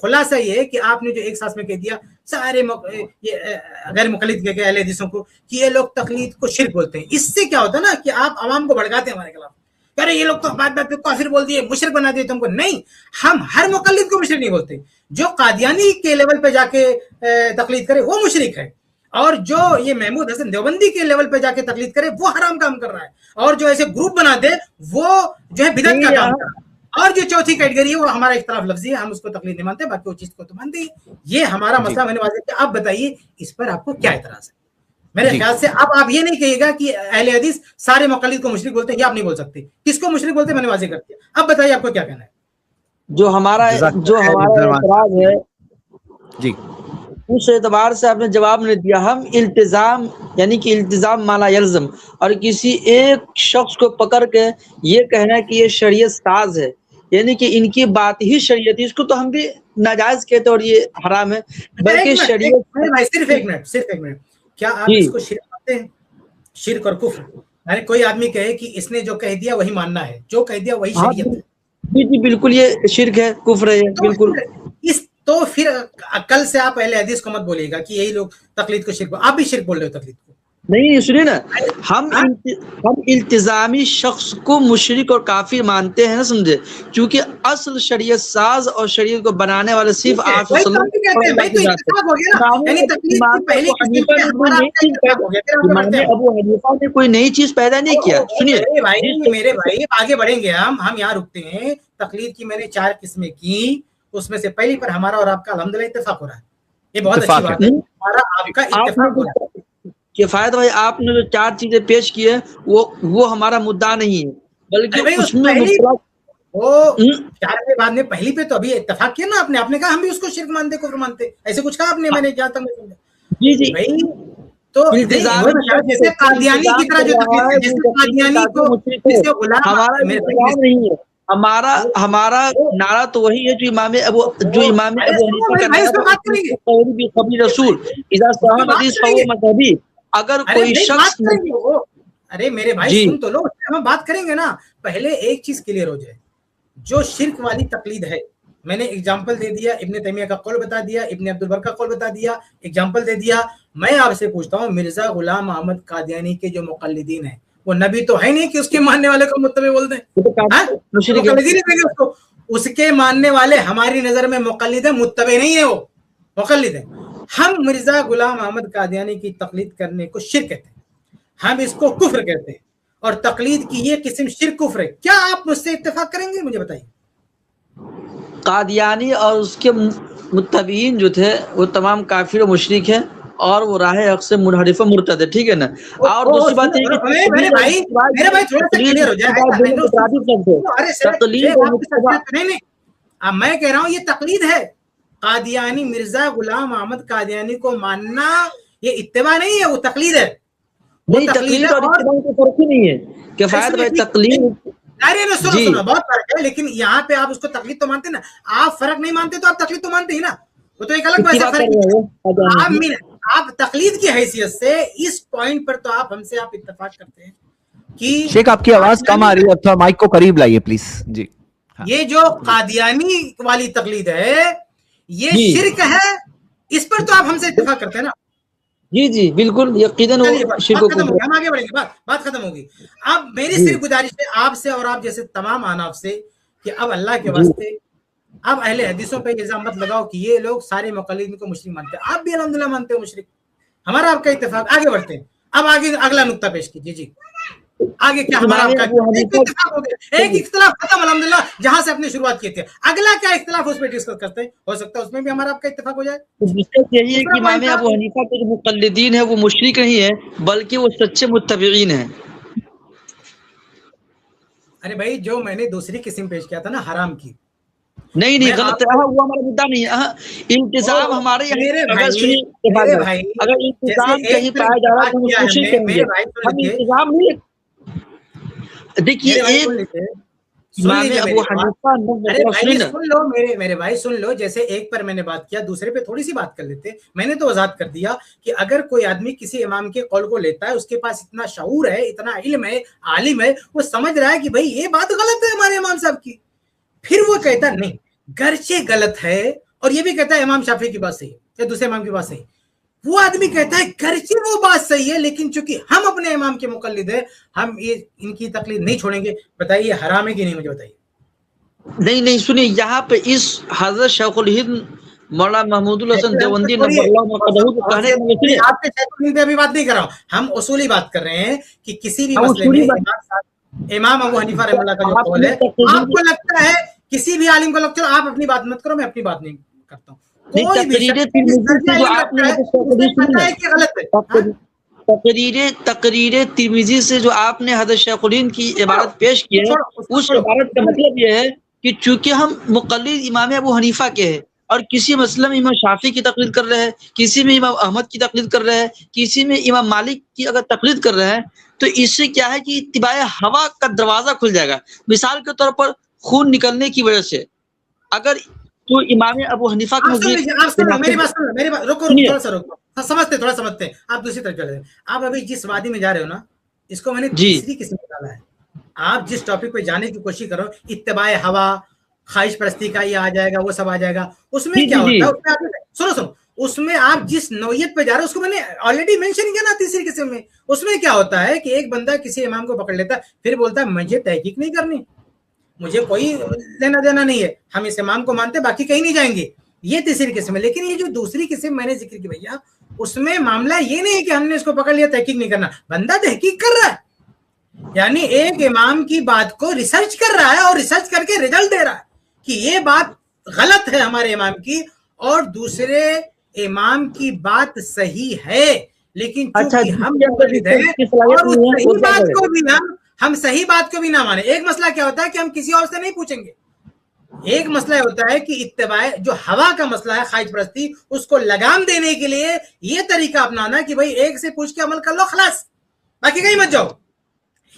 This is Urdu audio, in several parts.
خلاصہ یہ ہے کہ آپ نے جو ایک سانس میں کہہ دیا سارے غیر مقلد کے اہل حدیثوں کو کہ یہ لوگ تقلید کو شرک بولتے ہیں، اس سے کیا ہوتا ہے نا کہ آپ عوام کو بھڑکاتے ہیں ہمارے خلاف، ارے یہ لوگ تو بات بات پہ کافر بول دیے، مشرک بنا دیے تم کو. نہیں، ہم ہر مقلد کو مشرک نہیں بولتے. جو قادیانی کے لیول پہ جا کے تقلید کرے وہ مشرک ہے، اور جو یہ محمود حسن دیوبندی کے لیول پہ جا کے تقلید کرے وہ حرام کام کر رہا ہے، اور جو ایسے گروپ بنا دے وہ جو ہے بدعت کا کام کر رہا ہے. اور جو چوتھی کیٹیگری ہے وہ ہمارا اختلاف لفظی ہے، ہم اس کو تقلید نہیں مانتے، باقی وہ چیز کو تو مانتے ہیں. یہ ہمارا مسئلہ میں نے واضح کیا. آپ بتائیے اس پر آپ کو کیا اعتراض ہے؟ میرے خیال سے اب آپ یہ نہیں کہیے گا کہ اہل حدیث سارے مقلد کو مشرک بولتے ہیں، یہ آپ نہیں بول سکتے. کس کو مشرک بولتے ہیں میں نے واضح کر دیا. اب بتائیے آپ کو کیا کہنا ہے. جو ہمارا اعتراض ہے جی اس اعتبار سے آپ نے جواب نہیں دیا. ہم التزام یعنی کہ التزام مالا یلزم، اور کسی ایک شخص کو پکڑ کے یہ کہنا کہ یہ شریعت ساز ہے، یعنی کہ ان کی بات ہی شریعت ہے، اس کو تو ہم بھی ناجائز کہتے اور یہ حرام ہے. بلکہ شریعت صرف ایک منٹ کیا آپ اس کو شرک مانتے ہیں؟ شرک اور کفر، یعنی کوئی آدمی کہے کہ اس نے جو کہہ دیا وہی ماننا ہے، جو کہہ دیا وہی شریعت ہے. جی جی بالکل یہ شرک ہے، کفر ہے بالکل. تو پھر کل سے آپ اہل حدیث کو مت بولیے گا کہ یہی لوگ تقلید کو شرک، آپ بھی شرک بول رہے ہو تقلید کو. نہیں سنیے نا، ہم التزامی شخص کو مشرک اور کافر مانتے ہیں نا، سمجھے، کیونکہ اصل شریعت ساز اور شریعت کو بنانے والے صرف آپ امام ابو حنیفہ نے کوئی نئی چیز پیدا نہیں کیا. سنیے میرے بھائی آگے بڑھیں گے، ہم یہاں رکتے ہیں. تقلید کی میں نے 4 قسمیں کی، اس میں سے پہلی پر ہمارا اور آپ کا الحمدللہ اتفاق ہو رہا ہے. یہ بہت اچھی بات ہے، ہمارا آپ کا اتفاق ہو رہا ہے. کفایت بھائی آپ نے جو 4 چیزیں پیش کی ہے وہ ہمارا مدعا نہیں ہے، بلکہ اس میں وہ 4 کے بعد میں پہلی پہ تو ابھی اتفاق کیا نا آپ نے کہا ہم بھی اس کو شرک مانتے کفر مانتے، ایسے کچھ کہا آپ نے، میں نے جہاں تک میں سمجھا. جی جی بھائی تو جیسے قادیانی کی طرح جو جیسے قادیانی کو ہمارا نہیں ہے، ہمارا نعرہ تو وہی ہے جو امام ابو حنیفہ کا رسول اذا صاحب حدیث فهو مذہبی. اگر کوئی شخص ارے میرے بھائی سن تو لو، ہم بات کریں گے نا. پہلے ایک چیز کلیئر ہو جائے، جو شرک والی تقلید ہے، میں نے اگزامپل دے دیا، ابن تیمیہ کا قول بتا دیا، ابن عبد البر کا قول بتا دیا، اگزامپل دے دیا. میں آپ سے پوچھتا ہوں مرزا غلام احمد قادیانی کے جو مقلدین ہیں وہ نبی تو ہے نہیں کہ اس کے ماننے والے کو متبع بول دیں. اس کے ماننے والے ہماری نظر میں مقلد ہیں، متبع نہیں ہے، وہ مقلد ہیں. ہم مرزا غلام احمد قادیانی کی تقلید کرنے کو شرک کہتے ہیں، ہم اس کو کفر کہتے ہیں، اور تقلید کی یہ قسم شرک کفر ہے. کیا آپ مجھ سے اتفاق کریں گے؟ مجھے بتائیے. قادیانی اور اس کے متبعین جو تھے وہ تمام کافر و مشرک ہیں، اور وہ راہ حق سے منحرف و مرتد ہے. ٹھیک ہے نا. اور دوسری بات یہ کہ میرے بھائی تھوڑا سا کلیئر ہو جائے. میں کہہ رہا ہوں یہ تقلید ہے. قادیانی مرزا غلام احمد قادیانی کو ماننا یہ اتباع نہیں ہے، وہ تقلید ہے. تقلید اور اتباع میں فرق ہی نہیں ہے. کفایت بھائی تقلید سنو بہت فرق ہے، لیکن یہاں پہ آپ اس کو تقلید تو مانتے ہیں نا. آپ فرق نہیں مانتے تو آپ تقلید تو مانتے ہی نا، وہ تو ایک الگ بات ہے. آپ تقلید کی حیثیت سے اس پوائنٹ پر تو آپ ہم سے آپ اتفاق کرتے ہیں کہ شیخ آپ کی آواز کم آ رہی ہے، اب تھوڑا مائک کو قریب لائیے پلیز. جی یہ جو قادیانی والی تقلید ہے یہ شرک ہے، اس پر تو آپ ہم سے اتفاق کرتے ہیں نا. جی جی بالکل یقیناً ہم آگے بڑھیں گے، بات ختم ہوگی. اب میری صرف گزارش ہے آپ سے اور آپ جیسے تمام احناف سے کہ اب اللہ کے واسطے اب اہل حدیثوں پہ الزام مت لگاؤ کہ یہ لوگ سارے مقلدین کو مشرک مانتے ہیں. آپ بھی الحمدللہ مانتے ہو مشرک، ہمارا آپ کا اتفاق. آگے بڑھتے ہیں. اب آگے اگلا نقطہ پیش کیجیے. جی آگے کیا ہمارا آپ کا اتفاق ہو گیا؟ ایک اختلاف ختم الحمدللہ جہاں سے اپنی شروعات کی تھی. اگلا کیا اختلاف اس پہ ڈسکس کرتے ہیں، ہو سکتا ہے اس میں بھی ہمارا آپ کا اتفاق ہو جائے. یہی ہے کہ امام ابو حنیفہ کے جو مقلدین ہیں وہ مشرک نہیں ہے بلکہ وہ سچے متبعین ہیں. ارے بھائی جو میں نے دوسری قسم پیش کیا تھا نا حرام کی، نہیں غلط ہے، وہ ہمارا مدعا نہیں ہے. انتظام ہمارے اگر انتظام کہیں پایا جا رہا ہے تو ہم کوشش کریں گے. ہم انتظام نہیں دیکھیے ایک میرے بھائی سن لو. جیسے ایک پر میں نے بات کیا، دوسرے پہ تھوڑی سی بات کر لیتے. میں نے تو وضاحت کر دیا کہ اگر کوئی آدمی کسی امام کے قول کو لیتا ہے، اس کے پاس اتنا شعور ہے، اتنا علم ہے، عالم ہے، وہ سمجھ رہا ہے کہ بھائی یہ بات غلط ہے ہمارے امام صاحب کی، پھر وہ کہتا نہیں گرچہ غلط ہے اور یہ بھی کہتا ہے امام شافعی کی بات صحیح ہے یا دوسرے امام کی بات صحیح ہے. وہ آدمی کہتا ہے گرچہ وہ بات صحیح ہے لیکن چونکہ ہم اپنے امام کے مقلد ہیں ہم یہ ان کی تقلید نہیں چھوڑیں گے. بتائیے حرام ہے کہ نہیں؟ مجھے بتائیے. نہیں سنیے، یہاں پہ اس حضرت شیخ الہند مولانا محمود الحسن دیوبندی نبر اللہ مقدہ کو کہنے کا مطلب ہے آپ کے شیخ الہند پہ ابھی بات نہیں کر رہا ہوں، ہم اصولی بات کر رہے ہیں کہ کسی بھی ہم مسئلے اصولی میں امام ابو حنیفہ رحمہ اللہ کا جو قول ہے آپ کو لگتا ہے کسی بھی عالم کو لگتا ہے آپ اپنی بات مت کرو، میں اپنی بات نہیں کرتا ہوں. کوئی بھی تقریر شخص ترمذی اس سے درجہ جو علم آپ نے رکھتا ہے اسے پتہ ہے کہ غلط ہے. ہاں؟ تقریر ترمذی سے جو آپ نے حضرت شیخ الہند کی عبارت پیش کی ہے، اس عبارت کا مطلب یہ ہے کہ چونکہ ہم مقلد امام ابو حنیفہ کے ہیں اور کسی مسئلہ میں امام شافعی کی تقلید کر رہے ہیں، کسی میں امام احمد کی تقلید کر رہے ہیں، کسی میں امام مالک کی اگر تقلید کر رہے ہیں، تو اس سے کیا ہے کہ اتباع ہوا کا دروازہ کھل جائے گا. مثال کے طور پر خون نکلنے کی وجہ سے اگر تو امام ابو حنیفہ کے آپ سن لو میری بات سن لو، میری بات رکو تھوڑا سا رکو، سمجھتے آپ دوسری طرف چلے جائیں. آپ ابھی جس وادی میں جا رہے ہو نا، اس کو میں نے تیسری قسم میں ڈالا ہے. آپ جس ٹاپک پہ جانے کی کوشش کرو، اتباع ہوا، خواہش پرستی کا یہ آ جائے گا، وہ سب آ جائے گا. اس میں کیا ہوتا ہے، سنو اس میں آپ جس نوعیت پہ جا رہے ہو اس کو میں نے آلریڈی مینشن کیا نا تیسری قسم میں. اس میں کیا ہوتا ہے کہ ایک بندہ کسی امام کو پکڑ لیتا ہے، پھر بولتا ہے مجھے تحقیق نہیں کرنی، مجھے کوئی لینا دینا نہیں ہے، ہم اس امام کو مانتے باقی کہیں نہیں جائیں گے. یہ تیسری قسم ہے. لیکن یہ جو دوسری قسم میں نے ذکر کی بھیا، اس میں معاملہ یہ نہیں ہے کہ ہم نے اس کو پکڑ لیا تحقیق نہیں کرنا. بندہ تحقیق کر رہا ہے، یعنی ایک امام کی بات کو ریسرچ کر رہا ہے اور ریسرچ کر کے رزلٹ دے رہا ہے کہ یہ بات غلط ہے ہمارے امام کی اور دوسرے امام کی بات صحیح ہے. لیکن چونکہ ہم مقلد ہیں اور اس صحیح بات کو بھی ہم صحیح بات کو بھی نہ مانیں. ایک مسئلہ کیا ہوتا ہے کہ ہم کسی اور سے نہیں پوچھیں گے. ایک مسئلہ ہوتا ہے کہ اتباع جو ہوا کا مسئلہ ہے، خواہش پرستی، اس کو لگام دینے کے لیے یہ طریقہ اپنانا کہ بھائی ایک سے پوچھ کے عمل کر لو، خلاص، باقی کہیں مت جاؤ.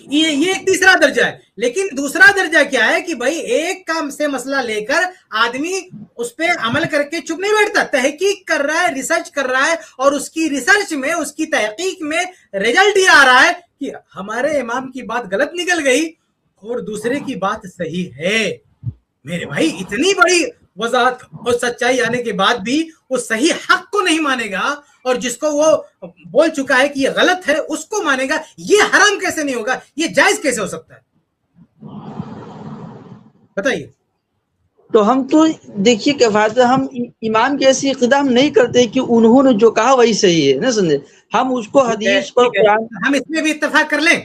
یہ ایک تیسرا درجہ ہے. لیکن دوسرا درجہ کیا ہے کہ بھائی ایک کام سے مسئلہ لے کر آدمی اس پہ عمل کر کے چپ نہیں بیٹھتا، تحقیق کر رہا ہے، ریسرچ کر رہا ہے، اور اس کی ریسرچ میں، اس کی تحقیق میں رزلٹ یہ آ رہا ہے کہ ہمارے امام کی بات غلط نکل گئی اور دوسرے کی بات صحیح ہے. میرے بھائی اتنی بڑی وضاحت اور سچائی آنے کے بعد بھی وہ صحیح حق کو نہیں مانے گا اور جس کو وہ بول چکا ہے کہ یہ غلط ہے اس کو مانے گا. یہ حرام کیسے نہیں ہوگا؟ یہ جائز کیسے ہو سکتا ہے؟ بتائیے. تو ہم تو دیکھیے کہ ہم امام کی ایسی اقدام نہیں کرتے کہ انہوں نے جو کہا وہی صحیح ہے، نہ سمجھے. ہم اس کو حدیث پر ہم اس میں بھی اتفاق کر لیں،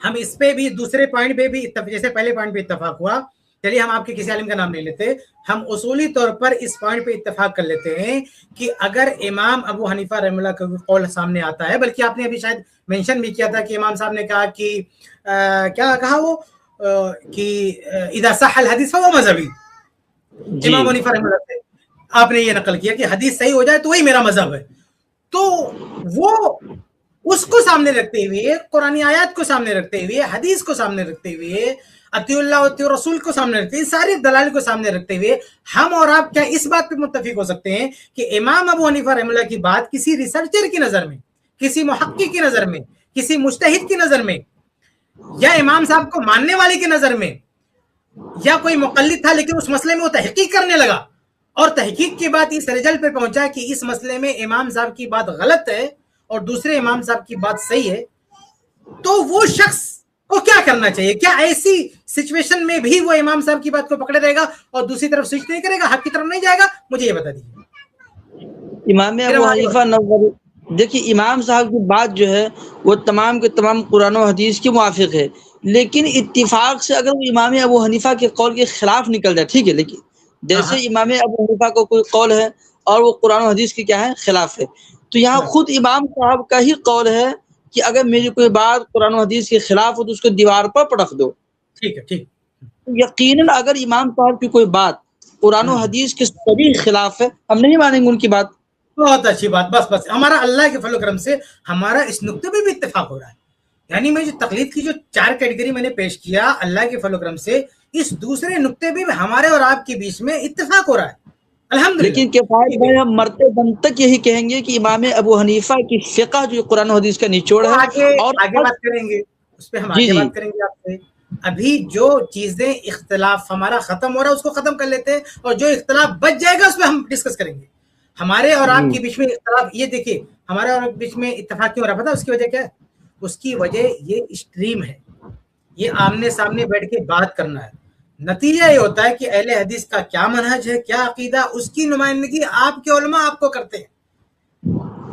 ہم اس پہ بھی دوسرے پوائنٹ پہ بھی جیسے پہلے پوائنٹ پہ اتفاق ہوا. چلیے ہم آپ کے کسی عالم کا نام نہیں لیتے، ہم اصولی طور پر اس پوائنٹ پہ اتفاق کر لیتے ہیں کہ اگر امام ابو حنیفہ رحمہ اللہ کا قول سامنے آتا ہے، بلکہ آپ نے ابھی شاید مینشن بھی کیا تھا کہ امام صاحب نے کہا کہ کیا کہا وہ کہ اذا صح الحدیث فهو مذہبی. امام حنیفہ رحمہ اللہ سے آپ نے یہ نقل کیا کہ حدیث صحیح ہو جائے تو وہی میرا مذہب ہے. تو وہ اس کو سامنے رکھتے ہوئے، قرآن آیات کو سامنے رکھتے ہوئے، حدیث کو سامنے رکھتے ہوئے، اطیع اللہ و اطیع رسول کو سامنے رکھتے ہوئے، ساری دلائل کو سامنے رکھتے ہوئے ہم اور آپ کیا اس بات پہ متفق ہو سکتے ہیں کہ امام ابو حنیفہ رحمہ اللہ کی بات کسی ریسرچر کی نظر میں، کسی محقق کی نظر میں، کسی مجتہد کی نظر میں، یا امام صاحب کو ماننے والے کی نظر میں، یا کوئی مقلد تھا لیکن اس مسئلے میں وہ تحقیق کرنے لگا اور تحقیق کے بعد اس رزلٹ پہ پہنچا کہ اس مسئلے میں امام صاحب کی بات غلط ہے اور دوسرے امام صاحب کی بات صحیح ہے، تو وہ شخص کو کیا کرنا چاہیے؟ کیا ایسی سچویشن میں بھی وہ امام صاحب کی بات کو پکڑے رہے گا اور دوسری طرف سوئچ نہیں کرے گا، حق کی طرف نہیں جائے گا؟ مجھے یہ بتا دیجیے. امام ابو حنیفہ دیکھیے امام صاحب کی بات جو ہے وہ تمام کے تمام قرآن و حدیث کے موافق ہے، لیکن اتفاق سے اگر وہ امام ابو حنیفہ کے قول کے خلاف نکل جائے، ٹھیک ہے، لیکن جیسے امام ابو حنیفہ کو کوئی قول ہے اور وہ قرآن و حدیث کے کیا ہے خلاف ہے، تو یہاں خود امام صاحب کا ہی قول ہے کہ اگر میری کوئی بات قرآن و حدیث کے خلاف ہو تو اس کو دیوار پر پٹخ دو. ٹھیک ہے، ٹھیک. یقیناً اگر امام صاحب کی کوئی بات قرآن و حدیث کے صریح خلاف ہے، ہم نہیں مانیں گے ان کی بات. بہت اچھی بات. بس ہمارا اللہ کے فضل و کرم سے ہمارا اس نقطے پہ بھی اتفاق ہو رہا ہے. یعنی میں جو تقلید کی جو 4 کیٹیگری میں نے پیش کیا، اللہ کے فضل و کرم سے اس دوسرے نقطے پہ بھی ہمارے اور آپ کے بیچ میں اتفاق ہو رہا ہے الحمدللہ. لیکن کفایت بھائی ہم مرتے دم تک یہی کہیں گے کہ امام ابو حنیفہ کی فقہ جو قرآن و حدیث کا نچوڑ ہے، اور آگے بات کریں گے اس پہ، ہم آگے بات کریں گے آپ سے. ابھی جو چیزیں اختلاف ہمارا ختم ہو رہا ہے اس کو ختم کر لیتے ہیں, اور جو اختلاف بچ جائے گا اس پہ ہم ڈسکس کریں گے. ہمارے اور آپ کے بیچ میں اختلاف, یہ دیکھیے ہمارے اور آپ کے بیچ میں اتفاق کیوں ہو رہا ہے, پتہ اس کی وجہ کیا ہے؟ اس کی وجہ یہ اسٹریم ہے, یہ آمنے سامنے بیٹھ کے بات کرنا ہے. نتیجہ یہ ہوتا ہے کہ اہل حدیث کا کیا منہج ہے, کیا عقیدہ, اس کی نمائندگی آپ کے علماء آپ کو کرتے ہیں,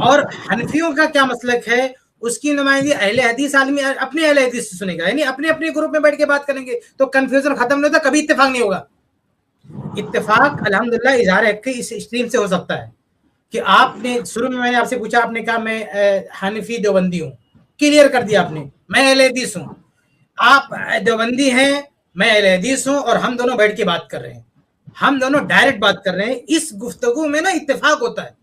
اور حنفیوں کا کیا مسلک ہے اس کی نمائندگی اہل حدیث آدمی اپنے اہل حدیث سے سنے گا, یعنی اپنے اپنے گروپ میں بیٹھ کے بات کریں گے تو کنفیوژن ختم نہیں ہوتا, کبھی اتفاق نہیں ہوگا. اتفاق الحمدللہ اظہار حق کی اس اسٹریم سے ہو سکتا ہے کہ آپ نے شروع میں نے آپ سے پوچھا, آپ نے کہا میں حنفی دیوبندی ہوں, کلیئر کر دیا آپ نے, میں اہل حدیث ہوں, آپ دیوبندی ہیں, میں اہل حدیث ہوں, اور ہم دونوں بیٹھ کے بات کر رہے ہیں, ہم دونوں ڈائریکٹ بات کر رہے ہیں. اس گفتگو میں نا اتفاق ہوتا ہے,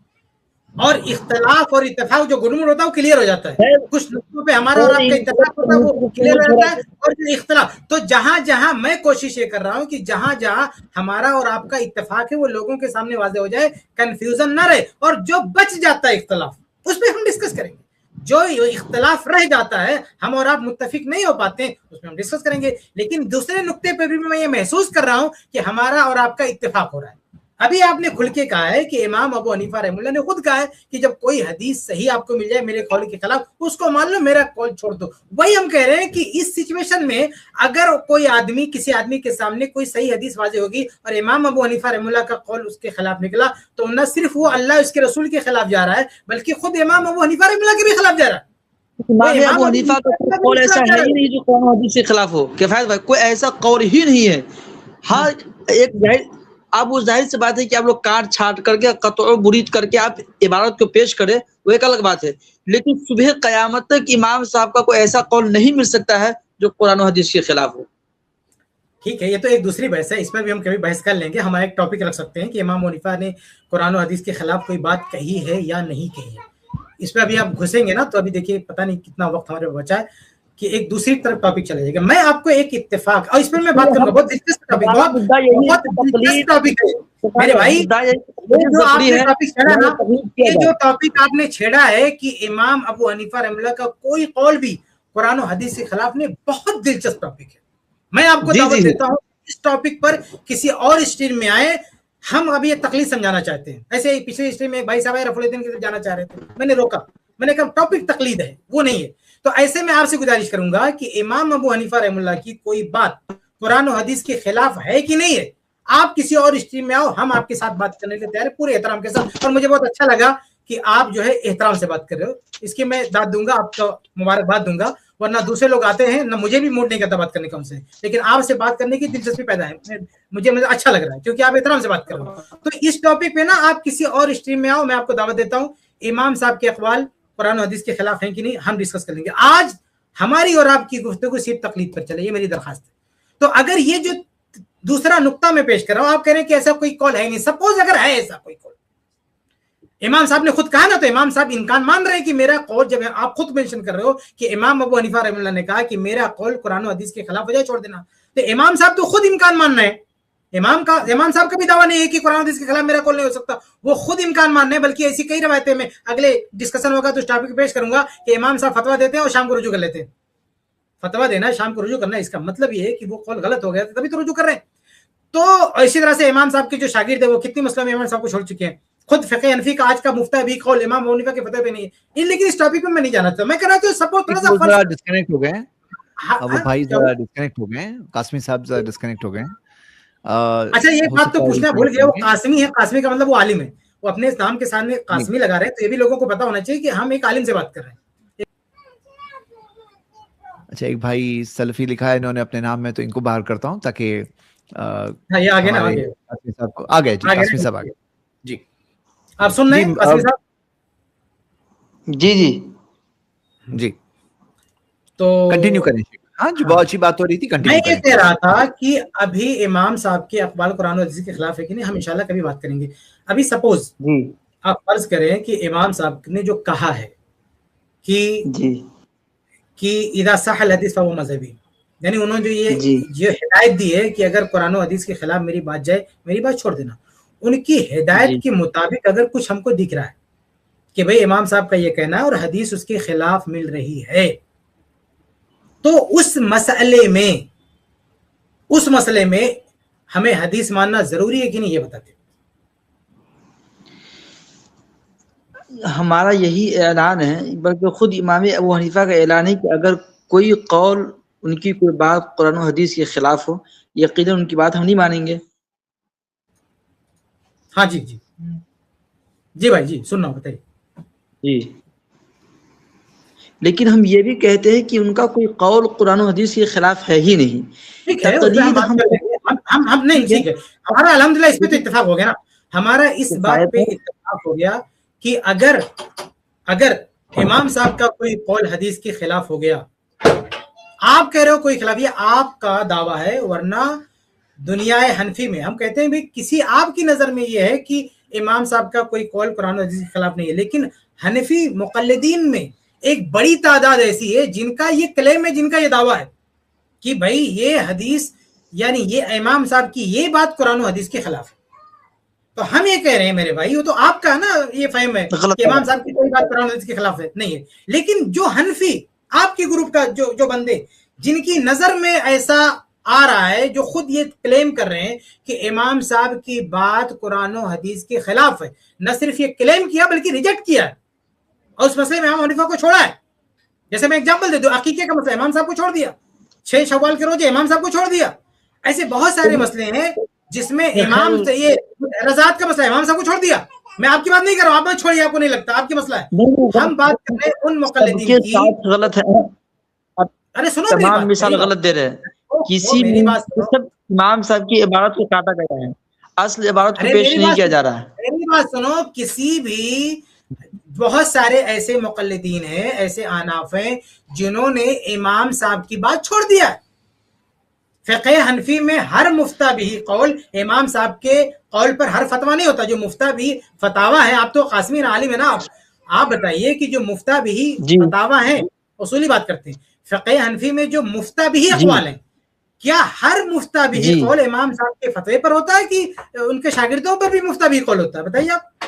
اور اختلاف اور اتفاق جو گڑمڑ ہوتا ہے وہ کلیئر ہو جاتا ہے. کچھ نقطوں پہ ہمارا اور آپ کا اتفاق ہوتا ہے وہ کلیئر ہو جاتا ہے, اور جو اختلاف, تو جہاں جہاں میں کوشش یہ کر رہا ہوں کہ جہاں جہاں ہمارا اور آپ کا اتفاق ہے وہ لوگوں کے سامنے واضح ہو جائے, کنفیوژن نہ رہے, اور جو بچ جاتا ہے اختلاف اس پہ ہم ڈسکس کریں گے. جو اختلاف رہ جاتا ہے, ہم اور آپ متفق نہیں ہو پاتے ہیں, اس میں ہم ڈسکس کریں گے. لیکن دوسرے نقطے پہ بھی میں یہ محسوس کر رہا ہوں کہ ہمارا اور آپ کا اتفاق ہو رہا ہے. ابھی آپ نے کھل کے کہا ہے کہ امام ابو حنیفہ رحمہ اللہ نے خود کہا ہے کہ جب کوئی حدیث صحیح آپ کو مل جائے میرے قول کے خلاف, اس کو مان لو, میرا قول چھوڑ دو. وہی ہم کہہ رہے ہیں کہ اس سچویشن میں اگر کوئی آدمی کسی آدمی کے سامنے کوئی صحیح حدیث واضح ہوگی اور امام ابو حنیفہ رحمہ اللہ کا قول اس کے خلاف نکلا, تو نہ صرف وہ اللہ اس کے رسول کے خلاف جا رہا ہے بلکہ خود امام ابو حنیفہ رحمہ اللہ کے بھی خلاف جا رہا ہے. امام ابو حنیفہ کا قول ایسا ہے ہی نہیں جو قرآن و حدیث کے خلاف ہو. کفایت بھائی, کوئی ایسا قول ہی نہیں ہے. ہاں, ایک آپ وہ ظاہر سی بات ہے کہ آپ لوگ کاٹ چھاٹ کر کے قطع و برید کر کے آپ عبارت کو پیش کریں, وہ ایک الگ بات ہے. لیکن صبح قیامت تک امام صاحب کا کوئی ایسا قول نہیں مل سکتا ہے جو قرآن و حدیث کے خلاف ہو. ٹھیک ہے, یہ تو ایک دوسری بحث ہے, اس پر بھی ہم کبھی بحث کر لیں گے. ہم ایک ٹاپک رکھ سکتے ہیں کہ امام ابو حنیفہ نے قرآن و حدیث کے خلاف کوئی بات کہی ہے یا نہیں کہی ہے. اس پہ ابھی آپ گھسیں گے نا تو ابھی دیکھیے پتہ نہیں کتنا وقت ہمارے بچا ہے کہ ایک دوسری طرف ٹاپک چلا جائے گا. میں آپ کو ایک اتفاق, اور اس پر میں بات کروں گا, بہت دلچسپ ٹاپک, بہت دلچسپ ٹاپک ہے میرے بھائی. جو آپ نے ٹاپک چھیڑا نا, یہ جو ٹاپک آپ نے چھیڑا ہے کہ امام ابو حنیفہ رحمہ اللہ کا کوئی قول بھی قرآن و حدیث کے خلاف نہیں, بہت دلچسپ ٹاپک ہے. میں آپ کو دعوت دیتا ہوں اس ٹاپک پر کسی اور اسٹریم میں آئے. ہم ابھی یہ تقلید سمجھانا چاہتے ہیں. ایسے ہی پچھلے اسٹریم میں ایک بھائی صاحب رفیع الدین کی طرف جانا چاہ رہے تھے, میں نے روکا, میں نے کہا ٹاپک تقلید ہے, وہ نہیں ہے. تو ایسے میں آپ سے گزارش کروں گا کہ امام ابو حنیفہ رحمہ اللہ کی کوئی بات قرآن و حدیث کے خلاف ہے کہ نہیں ہے, آپ کسی اور اسٹریم میں آؤ, ہم آپ کے ساتھ بات کرنے کے تیار ہیں پورے احترام کے ساتھ. اور مجھے بہت اچھا لگا کہ آپ جو ہے احترام سے بات کر رہے ہو, اس کی میں داد دوں گا, آپ کو مبارکباد دوں گا. ورنہ دوسرے لوگ آتے ہیں نہ, مجھے بھی موڈ نہیں کرتا بات کرنے کا ان سے, لیکن آپ سے بات کرنے کی دلچسپی پیدا ہے, مجھے اچھا لگ رہا ہے کیونکہ آپ احترام سے بات کر رہے ہو. تو اس ٹاپک پہ نا آپ کسی اور اسٹریم میں آؤ, میں آپ کو دعوت دیتا ہوں. امام صاحب کے اقوال قرآن و حدیث کے خلاف ہیں کہ نہیں, ہم ڈسکس کر لیں گے. آج ہماری اور آپ کی گفتگو صرف تقلید پر چلے, یہ میری درخواست ہے. تو اگر یہ جو دوسرا نقطہ میں پیش کر رہا ہوں, آپ کہہ رہے ہیں کہ ایسا کوئی قول ہے نہیں, سپوز اگر ہے ایسا کوئی قول, امام صاحب نے خود کہا نا, تو امام صاحب امکان مان رہے ہیں کہ میرا قول, جب آپ خود مینشن کر رہے ہو کہ امام ابو حنیفہ رحمہ اللہ نے کہا کہ میرا قول قرآن و حدیث کے خلاف ہو جائے چھوڑ دینا, تو امام صاحب تو خود امکان مان رہے ہیں. امام صاحب کا بھی دعویٰ نہیں ہے کہ قرآن و حدیث کے خلاف میرا قول نہیں ہو سکتا, وہ خود امکان مان رہے ہیں. بلکہ ایسی کئی روایتیں میں اگلے ڈسکشن ہوگا تو اس ٹاپک پیش کروں گا کہ امام صاحب فتویٰ دیتے ہیں اور شام کو رجوع کر لیتے ہیں. فتویٰ دینا ہے, شام کو رجوع کرنا ہے, اس کا مطلب یہ ہے کہ وہ قول غلط ہو گیا تبھی تو رجوع کر رہے ہیں. تو اسی طرح سے امام صاحب کے جو شاگرد ہیں وہ کتنی مسئلہ میں امام صاحب کو چھوڑ چکے ہیں. خود فقہ حنفی کا آج کا مفتہ بھی قول امام ابو حنیفہ کے فتوے پہ نہیں ہے. لیکن اس ٹاپک پہ میں نہیں جانا چاہتا, میں کہہ رہا ہوں سپورٹ تھوڑا سا ڈسکنیکٹ ہو گئے ہیں, ابو بھائی ذرا ڈسکنیکٹ ہو گئے ہیں, قاسمی صاحب ذرا ڈسکنیکٹ ہو گئے ہیں. اچھا, یہ بات تو پوچھنا بھول گیا, وہ قاسمی ہے, قاسمی کا مطلب وہ عالم ہے, وہ اپنے نام کے سامنے قاسمی لگا رہے ہیں, تو یہ بھی لوگوں کو پتا ہونا چاہیے کہ ہم ایک عالم سے بات کر رہے ہیں. اچھا, ایک بھائی سلفی لکھا ہے انہوں نے اپنے نام میں, تو ان کو باہر کرتا ہوں تاکہ یہ آگے نا آگے قاسمی صاحب کو آ گئے. جی قاسمی صاحب آگے. جی آپ سن رہے ہیں قاسمی صاحب؟ جی جی جی, تو کنٹینیو کریں. ہاں جو بہت اچھی بات ہو رہی تھی, میں کنٹینیو یہ کریں. کہہ رہا تھا کہ ابھی امام صاحب کے اقوال قرآن و حدیث کے خلاف ہے کہ نہیں, ہم انشاءاللہ کبھی بات کریں گے. ابھی سپوز آپ فرض کریں کہ امام صاحب نے جو کہا ہے کہ اذا صح الحدیث فهو مذہبی, یعنی انہوں نے جو ہدایت دی ہے کہ اگر قرآن و حدیث کے خلاف میری بات جائے میری بات چھوڑ دینا, ان کی ہدایت کے مطابق اگر کچھ ہم کو دکھ رہا ہے کہ بھئی امام صاحب کا یہ کہنا ہے اور حدیث اس کے خلاف مل رہی ہے, تو اس مسئلے میں اس مسئلے میں ہمیں حدیث ماننا ضروری ہے کہ نہیں، یہ بتاتے. ہمارا یہی اعلان ہے، بلکہ خود امام ابو حنیفہ کا اعلان ہے کہ اگر کوئی قول، ان کی کوئی بات قرآن و حدیث کے خلاف ہو، یقیناً ان کی بات ہم نہیں مانیں گے. ہاں جی جی جی بھائی جی سننا بتائیے. جی، لیکن ہم یہ بھی کہتے ہیں کہ ان کا کوئی قول قرآن و حدیث کے خلاف ہے ہی نہیں. ٹھیک ہے، اس پہ ہم بات کر لیں گے. ہم نہیں، ٹھیک ہے، ہمارا الحمدللہ اس پہ تو اتفاق ہو گیا نا. ہمارا اس بات پہ اتفاق ہو گیا کہ اگر امام صاحب کا کوئی قول حدیث کے خلاف ہو گیا، آپ کہہ رہے ہو کوئی خلاف، یہ آپ کا دعویٰ ہے. ورنہ دنیا حنفی میں ہم کہتے ہیں بھی کسی آپ کی نظر میں یہ ہے کہ امام صاحب کا کوئی قول قرآن و حدیث کے خلاف نہیں ہے، لیکن حنفی مقلدین میں ایک بڑی تعداد ایسی ہے جن کا یہ کلیم ہے، جن کا یہ دعویٰ ہے کہ بھائی یہ حدیث یعنی یہ امام صاحب کی یہ بات قرآن و حدیث کے خلاف ہے. تو ہم یہ کہہ رہے ہیں میرے بھائی، وہ تو آپ کا نا یہ فہم ہے کہ امام صاحب کی کوئی بات قرآن و حدیث کے خلاف ہے نہیں ہے. لیکن جو حنفی آپ کے گروپ کا جو بندے جن کی نظر میں ایسا آ رہا ہے، جو خود یہ کلیم کر رہے ہیں کہ امام صاحب کی بات قرآن و حدیث کے خلاف ہے، نہ صرف یہ کلیم کیا بلکہ ریجیکٹ کیا ہے اور اس مسئلے میں امام حنیفہ کو چھوڑا ہے. جیسے میں ایگزامپل دے دوں، عقیقے کا مسئلہ امام صاحب کو چھوڑ دیا، 6 شوال کے روزے امام صاحب کو چھوڑ دیا. ایسے بہت سارے مسئلے ہیں جس میں امام سے یہ رضاعت کا مسئلہ امام صاحب کو چھوڑ دیا. میں آپ کی بات نہیں کر رہا ہوں، آپ میں چھوڑیے، آپ کو نہیں لگتا آپ کی مسئلہ ہے. ہم بات کر رہے ہیں ان مقلدین کی. غلط ہے، ارے سنو میری تمام بات، مثال غلط دے رہے ہیں. کسی میری بات سنو. امام صاحب کی عبارت کو کاٹا گیا ہے، اصل عبارت کو پیش نہیں کیا جا رہا ہے. میری بات سنو. کسی بھی بہت سارے ایسے مقلدین ہیں، ایسے احناف ہیں جنہوں نے امام صاحب کی بات چھوڑ دیا. فقہ حنفی میں ہر مفتہ بھی قول امام صاحب کے قول پر ہر فتویٰ نہیں ہوتا. جو مفتہ بھی فتاویٰ ہے، آپ تو قاسمین عالم ہے نا، آپ بتائیے کہ جو مفتہ بھی فتاویٰ ہیں، اصولی بات کرتے ہیں، فقہ حنفی میں جو مفتہ بھی اقوال ہیں، کیا ہر مفتہ بھی قول امام صاحب کے فتوے پر ہوتا ہے کہ ان کے شاگردوں پر بھی مفتہ بھی قول ہوتا ہے؟ بتائیے آپ.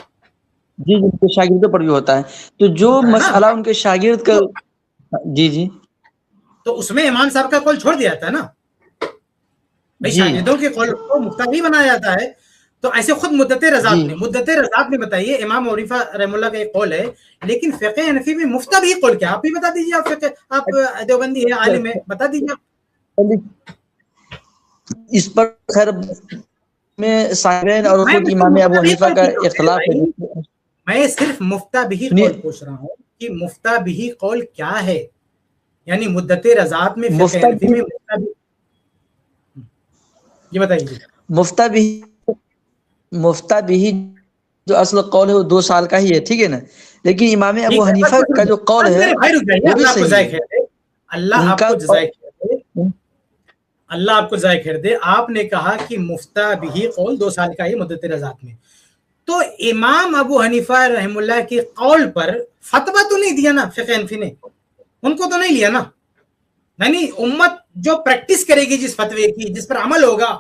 جی ان کے شاگردوں پر بھی ہوتا ہے. تو جو مسئلہ ان کے شاگرد کا، جی تو اس میں امام صاحب کا قول چھوڑ دیا جاتا ہے نا بھائی. شاگردوں کے قول کو مفتہ بھی بنایا جاتا ہے. تو ایسے خود مدت رضاعت میں بتائیے، امام ابو حنیفہ رحمہ اللہ کا ایک قول ہے، لیکن فقہ حنفی میں مفتہ بھی قول کیا؟ آپ بھی بتا دیجیے. آپ دیوبندی ہیں، عالم ہیں، بتا دیجیے. اس پر خیر میں صاحبین اور خود امام ابو حنیفہ کا اختلاف ہے. میں صرف مفتہ بھی قول پوچھ رہا ہوں کہ مفتہ بھی قول کیا ہے. یعنی مدت رضاعت میں فقہ حنفی میں مفتہ بھی، یہ بتائیے. مفتہ بھی جو اصل قول ہے وہ 2 سال کا ہی ہے، ٹھیک ہے نا. لیکن امام ابو حنیفہ کا جو قول ہے وہ بھی صحیح ہے. اللہ آپ کو ضائع کر دے. آپ نے کہا کہ مفتہ بھی قول 2 سال کا ہی مدت رضاعت میں. تو امام ابو حنیفہ رحم اللہ کے قول پر فتویٰ تو نہیں دیا نا فقہ حنفی نے، ان کو تو نہیں لیا نا. یعنی امت جو پریکٹس کرے گی جس فتوے کی، جس پر عمل ہوگا،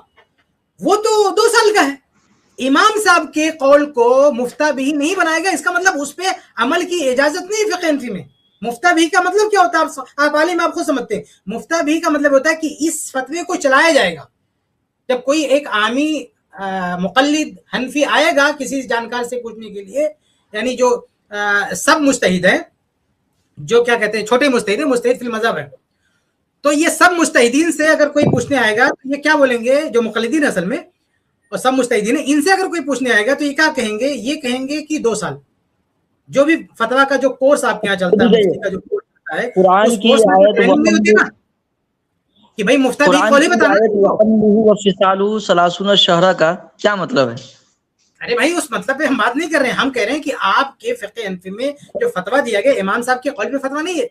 وہ تو 2 سال کا ہے. امام صاحب کے قول کو مفتہ بھی نہیں بنائے گا، اس کا مطلب اس پہ عمل کی اجازت نہیں فقہ حنفی میں. مفتہ بھی کا مطلب کیا ہوتا ہے؟ آپ عالم، آپ خود سمجھتے ہیں. مفتہ بھی کا مطلب ہوتا ہے کہ اس فتوے کو چلایا جائے گا. جب کوئی ایک عامی مقلد حنفی آئے گا کسی جانکار سے پوچھنے کے لیے، یعنی جو سب مجتہد ہیں، جو کیا کہتے ہیں چھوٹے مجتہد ہیں، مجتہد فی المذہب ہے، تو یہ سب مجتہدین سے اگر کوئی پوچھنے آئے گا تو یہ کیا بولیں گے؟ جو مقلدین اصل میں اور سب مجتہدین ہیں، ان سے اگر کوئی پوچھنے آئے گا تو یہ کیا کہیں گے؟ یہ کہیں گے کہ 2 سال. جو بھی فتویٰ کا جو کورس آپ کے یہاں چلتا ہے، مفتی کا جو کورس چلتا ہے، قرآن اس کورس میں ٹریننگ نہیں ہوتی نا کہ بھائی مفتہ بھی قول ہی بتانا. شہرہ کا کیا مطلب ہے؟ ارے بھائی اس مطلب پہ ہم بات نہیں کر رہے ہیں. ہم کہہ رہے ہیں کہ آپ کے فقہ حنفی میں جو فتویٰ دیا گیا امام صاحب کے قول پہ فتویٰ نہیں ہے.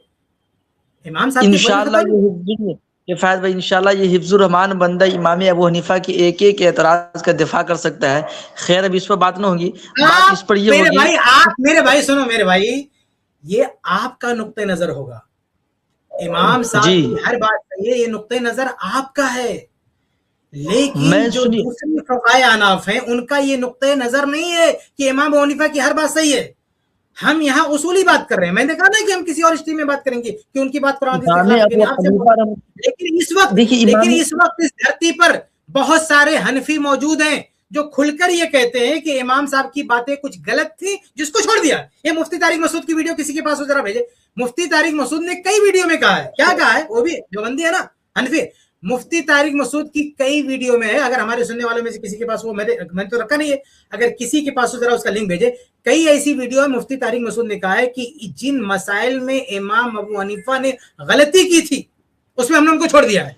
امام صاحب انشاءاللہ یہ حفظ الرحمان بندہ امام ابو حنیفہ کی ایک ایک اعتراض کا دفاع کر سکتا ہے. خیر اب اس پر بات نہ ہوگی، بات اس پر یہ ہوگی. میرے بھائی سنو، میرے بھائی یہ آپ کا نقطہ نظر ہوگا. امام صاحب کی ہر بات صحیح ہے، یہ نقطہ نظر آپ کا ہے. لیکن جو دوسرے فقہائے احناف ہیں ان کا یہ نقطہ نظر نہیں ہے کہ امام ابو حنیفہ کی ہر بات صحیح ہے. ہم یہاں اصولی بات کر رہے ہیں. میں نے کہا نا کہ ہم کسی اور اسٹریم میں بات کریں گے کہ ان کی بات قرآن حدیث کے امام خلاف ابو آپ سے حنیفہ رحمۃ لیکن اس وقت اس دھرتی پر بہت سارے حنفی موجود ہیں جو کھل کر یہ کہتے ہیں کہ امام صاحب کی باتیں کچھ غلط تھی جس کو چھوڑ دیا. یہ مفتی طارق مسعود کی ویڈیو کسی کے پاس ذرا بھیجے. مفتی طارق مسعود نے کئی ویڈیو میں کہا ہے, کیا کہا ہے, وہ بھی دیوبندی ہے نا, حنفی. مفتی طارق مسعود کی کئی ویڈیو میں ہے, اگر ہمارے سننے والوں میں سے کسی کے پاس وہ, میں نے تو رکھا نہیں ہے, اگر کسی کے پاس ذرا اس کا لنک بھیجے. کئی ایسی ویڈیو ہے مفتی طارق مسعود نے کہا ہے کہ جن مسائل میں امام ابو حنیفہ نے غلطی کی تھی اس میں ہم نے ان کو چھوڑ دیا ہے.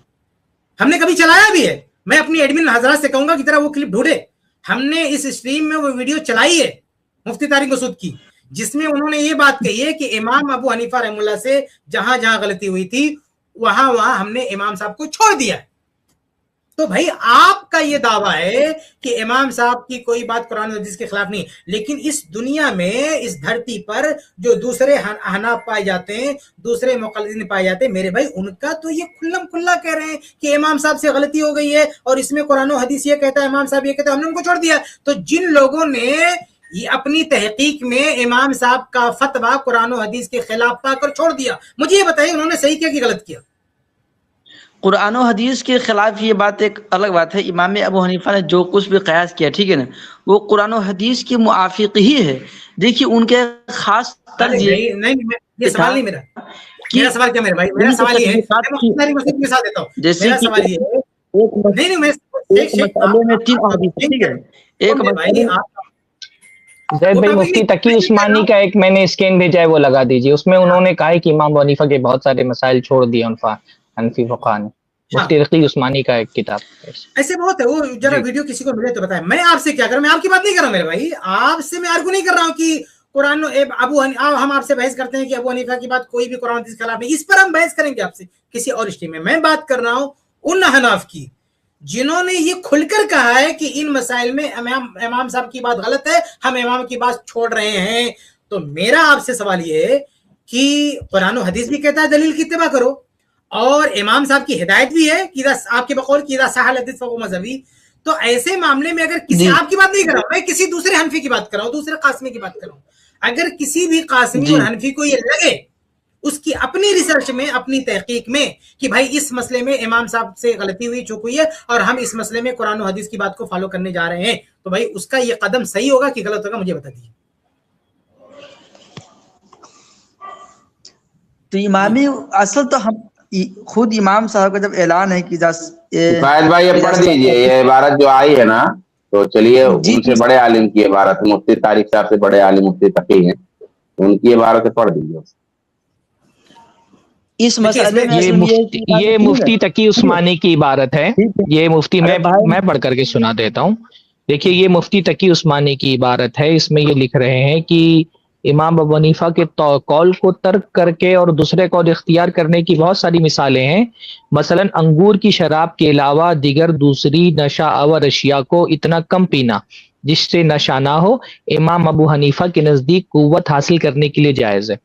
ہم نے کبھی چلایا بھی ہے. میں اپنی ایڈمن حضرات سے کہوں گا کہ ذرا وہ کلپ ڈھونڈے. ہم نے اس اسٹریم میں وہ ویڈیو چلائی ہے مفتی طارق مسعود کی, جس میں انہوں نے یہ بات کہی ہے کہ امام ابو حنیفہ رحمہ اللہ سے جہاں جہاں غلطی ہوئی تھی وہاں ہم نے امام صاحب کو چھوڑ دیا ہے. تو بھائی آپ کا یہ دعویٰ ہے کہ امام صاحب کی کوئی بات قرآن و حدیث کے خلاف نہیں, لیکن اس دنیا میں اس دھرتی پر جو دوسرے حناف پائے جاتے ہیں, دوسرے مقلدین پائے جاتے ہیں, میرے بھائی ان کا تو یہ کھلم کھلا کہہ رہے ہیں کہ امام صاحب سے غلطی ہو گئی ہے اور اس میں قرآن و حدیث یہ کہتا ہے, امام صاحب یہ کہتا ہے, ہم نے ان کو چھوڑ دیا. تو جن لوگوں نے یہ اپنی تحقیق میں امام صاحب کا فتویٰ قرآن و حدیث کے خلاف پا کر چھوڑ دیا, مجھے یہ بتائیے انہوں نے صحیح کیا کہ غلط کیا؟ قرآن و حدیث کے خلاف یہ بات ایک الگ بات ہے. امام ابو حنیفہ نے جو کچھ بھی قیاس کیا, ٹھیک ہے نا, وہ قرآن و حدیث کے موافق ہی ہے. دیکھیے ان کے خاص طرز یہ سوال نہیں میرا. میرا سوال کیا میرے بھائی, میرا سوال یہ ہے, میں مفتی طارق مسعود کے مثال دیتا ہوں. میرا سوال یہ ہے, نہیں میں مسئلے میں 3 احادیث, ٹھیک ہے, ایک مسئلے زید بھائی مفتی تقی عثمانی کا ایک میں نے اسکین بھیجا ہے, وہ لگا دیجیے. اس میں انہوں نے کہا ہے کہ امام ابو حنیفہ کے بہت سارے مسائل چھوڑ دیے حنفی فقہ نے. مفتی تقی عثمانی کا ایک کتاب ایسے بہت ہے. وہ ذرا ویڈیو کسی کو ملے تو بتائیں. میں آپ سے کیا کروں, میں آپ کی بات نہیں کر رہا ہوں میرے بھائی, آپ سے میں آرگو نہیں کر رہا ہوں کہ قرآن ہم آپ سے بحث کرتے ہیں کہ ابو حنیفہ کی بات کوئی بھی قرآن کے خلاف نہیں, اس پر ہم بحث کریں گے آپ سے کسی اور اسٹریم میں. میں بات کر رہا ہوں ان حناف کی جنہوں نے یہ کھل کر کہا ہے کہ ان مسائل میں امام صاحب کی بات غلط ہے, ہم امام کی بات چھوڑ رہے ہیں. تو میرا آپ سے سوال یہ ہے کہ قرآن و حدیث بھی کہتا ہے دلیل کی اتباع کرو, اور امام صاحب کی ہدایت بھی ہے کہ آپ کے بقول کی صح الحدیث فهو مذہبی. تو ایسے معاملے میں اگر کسی آپ کی بات نہیں کر رہا ہوں, میں کسی دوسرے حنفی کی بات کر رہا ہوں, دوسرے قاسمی کی بات کر رہا ہوں. اگر کسی بھی قاسمی اور حنفی کو یہ لگے اس کی اپنی ریسرچ میں, اپنی تحقیق میں, کہ بھائی اس مسئلے میں امام صاحب سے غلطی ہوئی, چوک ہوئی ہے, اور ہم اس مسئلے میں قرآن و حدیث کی بات کو فالو کرنے جا رہے ہیں, تو بھائی اس کا یہ قدم صحیح ہوگا کہ غلط ہوگا, مجھے بتا دیجیے. تو امامی اصل تو ہم خود امام صاحب کا جب اعلان ہے کہ شاید بھائی یہ پڑھ دیجئے, یہ عبارت جو آئی ہے نا, تو چلیے ان سے بڑے عالم کی عبارت, مفتی طارق صاحب سے بڑے عالم مفتی تقی ہیں, ان کی عبارت پڑھ دیجیے. اس مسئلے میں یہ مفتی تقی عثمانی کی عبارت ہے. یہ مفتی میں پڑھ کر کے سنا دیتا ہوں. دیکھیے یہ مفتی تقی عثمانی کی عبارت ہے. اس میں یہ لکھ رہے ہیں کہ امام ابو حنیفہ کے قول کو ترک کر کے اور دوسرے قول اختیار کرنے کی بہت ساری مثالیں ہیں. مثلا انگور کی شراب کے علاوہ دیگر دوسری نشہ آور اشیاء کو اتنا کم پینا جس سے نشہ نہ ہو, امام ابو حنیفہ کے نزدیک قوت حاصل کرنے کے لیے جائز ہے.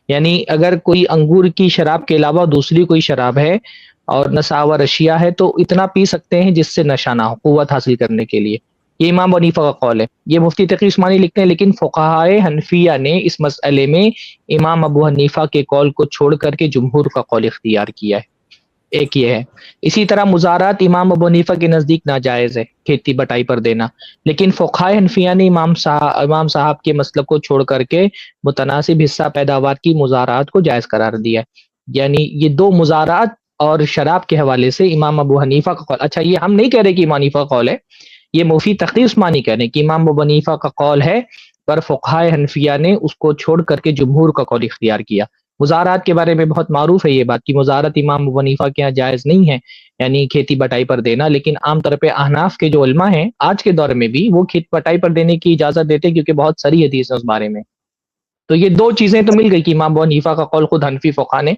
یعنی اگر کوئی انگور کی شراب کے علاوہ دوسری کوئی شراب ہے اور نشہ آور اشیاء ہے تو اتنا پی سکتے ہیں جس سے نشہ نہ ہو, قوت حاصل کرنے کے لیے. یہ امام ابو حنیفہ کا قول ہے. یہ مفتی تقی عثمانی لکھتے ہیں, لیکن فقہائے حنفیہ نے اس مسئلے میں امام ابو حنیفہ کے قول کو چھوڑ کر کے جمہور کا قول اختیار کیا ہے. ایک یہ ہے. اسی طرح مزارات امام ابو حنیفہ کے نزدیک ناجائز ہے, کھیتی بٹائی پر دینا, لیکن فقہائے حنفیہ نے امام صاحب کے مسلک کو چھوڑ کر کے متناسب حصہ پیداوار کی مزارات کو جائز قرار دیا ہے. یعنی یہ دو مزارات اور شراب کے حوالے سے امام ابو حنیفہ کا قول. اچھا یہ ہم نہیں کہہ رہے کہ امام حنیفہ کا قول ہے, یہ مفتی تقی عثمانی کہہ رہے ہیں کہ امام ابو حنیفہ کا قول ہے, پر فقہائے حنفیہ نے اس کو چھوڑ کر کے جمہور کا قول اختیار کیا. مزارات کے بارے میں بہت معروف ہے یہ بات کہ مزارات امام ابو حنیفہ کے یہاں جائز نہیں ہے, یعنی کھیتی بٹائی پر دینا. لیکن عام طور پہ احناف کے جو علماء ہیں آج کے دور میں بھی وہ کھیتی بٹائی پر دینے کی اجازت دیتے ہیں, کیونکہ بہت ساری حدیث ہے اس بارے میں. تو یہ دو چیزیں تو مل گئی کہ امام ابو حنیفہ کا قول خود حنفی فقہ نے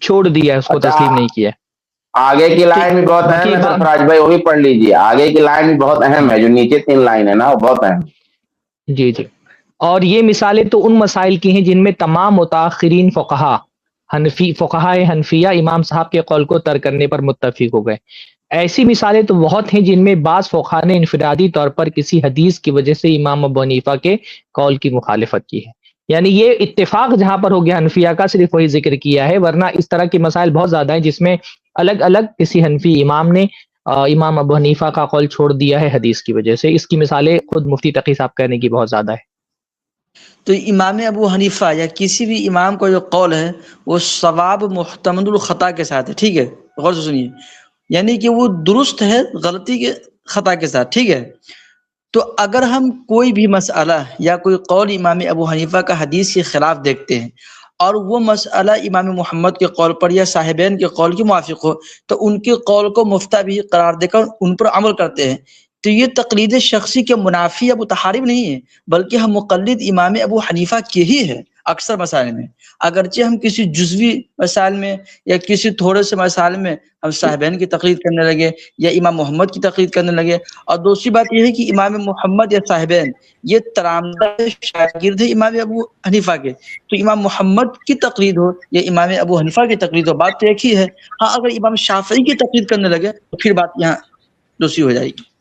چھوڑ دیا ہے, اس کو تسلیم نہیں کیا. آگے کی لائن بھی بہت اہم ہے سرفراز بھائی, وہ بھی پڑھ لیجیے. آگے کی لائن بھی بہت اہم ہے, جو نیچے 3 لائن ہے نا وہ بہت اہم. جی جی. اور یہ مثالیں تو ان مسائل کی ہیں جن میں تمام متاخرین فقہائے حنفیہ امام صاحب کے قول کو ترک کرنے پر متفق ہو گئے. ایسی مثالیں تو بہت ہیں جن میں بعض فقہا نے انفرادی طور پر کسی حدیث کی وجہ سے امام ابو حنیفہ کے قول کی مخالفت کی ہے. یعنی یہ اتفاق جہاں پر ہو گیا حنفیہ کا صرف وہی ذکر کیا ہے، ورنہ اس طرح کے مسائل بہت زیادہ ہیں جس میں الگ الگ کسی حنفی امام نے امام ابو حنیفہ کا قول چھوڑ دیا ہے حدیث کی وجہ سے. اس کی مثالیں خود مفتی تقی صاحب کہنے کی بہت زیادہ ہے. تو امام ابو حنیفہ یا کسی بھی امام کا جو قول ہے وہ ثواب محتمل الخطا کے ساتھ ہے. ٹھیک ہے، غور سے سنیے، یعنی کہ وہ درست ہے غلطی کے خطا کے ساتھ. ٹھیک ہے، تو اگر ہم کوئی بھی مسئلہ یا کوئی قول امام ابو حنیفہ کا حدیث کے خلاف دیکھتے ہیں اور وہ مسئلہ امام محمد کے قول پر یا صاحبین کے قول کے موافق ہو تو ان کے قول کو مفتہ بھی قرار دے کر ان پر عمل کرتے ہیں، تو یہ تقلید شخصی کے منافی یا متحارب نہیں ہے، بلکہ ہم مقلد امام ابو حنیفہ کے ہی ہے اکثر مسائل میں. اگرچہ ہم کسی جزوی مسائل میں یا کسی تھوڑے سے مسائل میں ہم صاحبین کی تقلید کرنے لگے یا امام محمد کی تقلید کرنے لگے. اور دوسری بات یہ ہے کہ امام محمد یا صاحبین یہ ترامدہ شاگرد ہے امام ابو حنیفہ کے، تو امام محمد کی تقلید ہو یا امام ابو حنیفہ کی تقلید ہو بات تو ایک ہی ہے. ہاں اگر امام شافعی کی تقلید کرنے لگے تو پھر بات یہاں دوسری ہو جائے گی.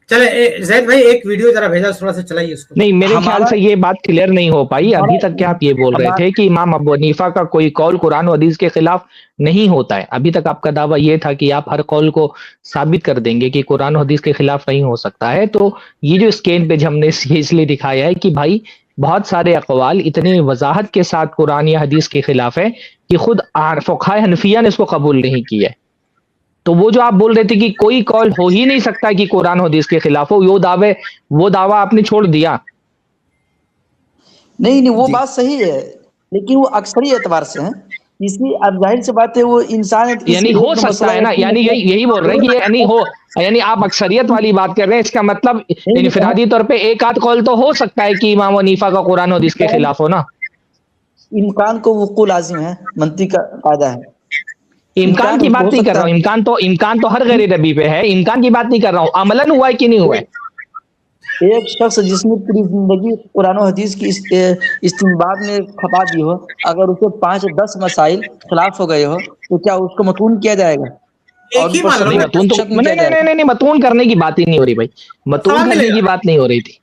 چلے زید بھائی ایک ویڈیو ذرا بھیجا، تھوڑا سا چلائیے اس کو. نہیں، میرے خیال سے یہ بات کلیئر نہیں ہو پائی ابھی تک. کیا آپ یہ بول رہے تھے کہ امام ابو حنیفہ کا کوئی قول قرآن و حدیث کے خلاف نہیں ہوتا ہے؟ ابھی تک آپ کا دعویٰ یہ تھا کہ آپ ہر قول کو ثابت کر دیں گے کہ قرآن و حدیث کے خلاف نہیں ہو سکتا ہے. تو یہ جو اسکرین پہ ہم نے اس لیے دکھایا ہے کہ بھائی بہت سارے اقوال اتنے وضاحت کے ساتھ قرآن یا حدیث کے خلاف ہے کہ خود فقہاء حنفیہ نے اس کو قبول نہیں کیا ہے. تو وہ جو آپ بول رہے تھے کہ کوئی قول ہو ہی نہیں سکتا کہ قرآن حدیث کے خلاف ہو، وہ دعویٰ آپ نے چھوڑ دیا. نہیں وہ بات صحیح ہے، لیکن وہ اکثری اعتبار سے ہیں. اب ظاہر سی بات ہے وہ انسان یعنی ہو سکتا ہے نا، یعنی یہی بول رہے ہیں کہ یعنی آپ اکثریت والی بات کر رہے ہیں. اس کا مطلب انفرادی طور پہ ایک آدھ قول تو ہو سکتا ہے کہ امام حنیفہ کا قرآن حدیث کے خلاف ہو نا. امکان کو وقوع لازم ہے، منطق کا قاعدہ ہے. امکان کی بات نہیں کر رہا ہوں، امکان تو ہر غیر ربی پہ ہے. امکان کی بات نہیں کر رہا ہوں، عملاً ہوا ہے کہ نہیں ہوا ہے. ایک شخص جس نے پوری زندگی قرآن و حدیث کی استنباط میں کھپا دی ہو، اگر اسے 5-10 مسائل خلاف ہو گئے ہو تو کیا اس کو متون کیا جائے گا؟ نہیں، متون کرنے کی بات ہی نہیں ہو رہی بھائی، متون کرنے کی بات نہیں ہو رہی تھی،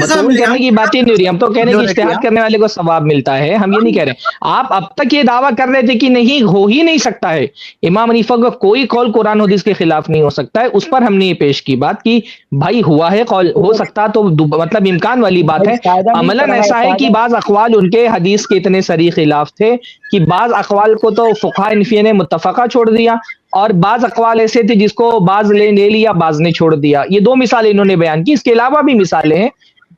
متون کرنے کی بات ہی نہیں ہو رہی. ہم تو کہہ رہے ہیں کہ اجتہاد کرنے والے کو ثواب ملتا ہے، ہم یہ نہیں کہہ رہے. آپ اب تک یہ دعویٰ کر رہے تھے کہ نہیں ہو ہی نہیں سکتا ہے، امام حنیفہ کا کوئی قول قرآن حدیث کے خلاف نہیں ہو سکتا ہے. اس پر ہم نے یہ پیش کی بات کہ بھائی ہوا ہے قول ہو سکتا تو مطلب امکان والی بات ہے. عملاً ایسا ہے کہ بعض اقوال ان کے حدیث کے اتنے صریح خلاف تھے کہ بعض اقوال کو تو فقہاء حنفیہ نے متفقہ چھوڑ دیا اور بعض اقوال ایسے تھے جس کو بعض لے لیا بعض نے چھوڑ دیا. یہ 2 مثالیں انہوں نے بیان کی، اس کے علاوہ بھی مثالیں ہیں.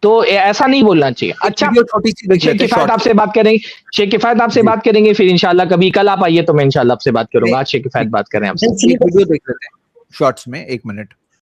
تو ایسا نہیں بولنا چاہیے. اچھا شیخ کفایت آپ سے بات کریں گے، شیخ کفایت آپ سے بات کریں گے، پھر انشاءاللہ کبھی کل آپ آئیے تو میں انشاءاللہ آپ سے بات کروں گا. آج شیخ کفایت بات کریں آپ سے. ویڈیو دیکھ لیتے ہیں شارٹس میں 1 منٹ.